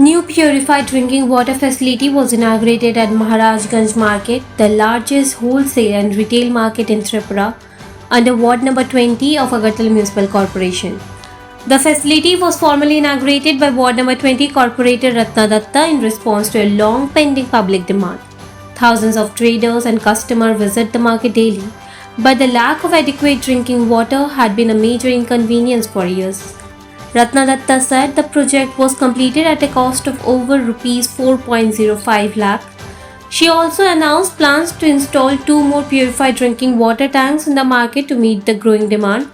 New purified drinking water facility was inaugurated at Maharajganj Market, the largest wholesale and retail market in Tripura, under Ward number 20 of Agartala Municipal Corporation. The facility was formally inaugurated by Ward number 20 Corporator Ratna Datta in response to a long pending public demand. Thousands of traders and customers visit the market daily, but the lack of adequate drinking water had been a major inconvenience for years. Ratna Datta said the project was completed at a cost of over Rs 4.05 lakh. She also announced plans to install 2 more purified drinking water tanks in the market to meet the growing demand.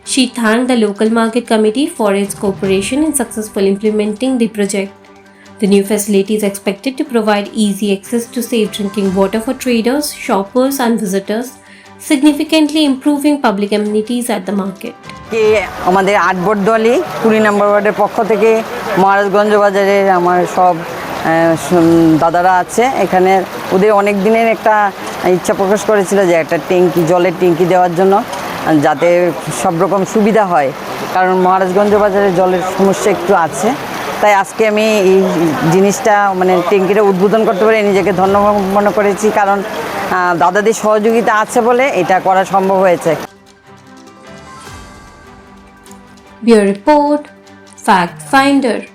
She thanked the local market committee for its cooperation in successfully implementing the project. The new facility is expected to provide easy access to safe drinking water for traders, shoppers, and visitors, significantly improving public amenities at the market. আমাদের আটবর্দলি 20 নম্বর ওয়ার্ডের পক্ষ থেকে মহারাজগঞ্জ বাজারের আমার সব দাদারা আছে এখানে ওদের অনেক দিনের একটা ইচ্ছা প্রকাশ করেছিল যে একটা ট্যাঙ্কি জলের ট্যাঙ্কি দেওয়ার জন্য যাতে সব রকম সুবিধা হয় কারণ মহারাজগঞ্জ বাজারে জলের সমস্যা একটু আছে তাই আজকে আমি এই জিনিসটা মানে ট্যাঙ্কিটা উদ্বোধন করতে পারে নিজেকে ধন্য মনে করেছি কারণ দাদাদের সহযোগিতা আছে বলে এটা করা সম্ভব হয়েছে Bureau Report, Fact Finder.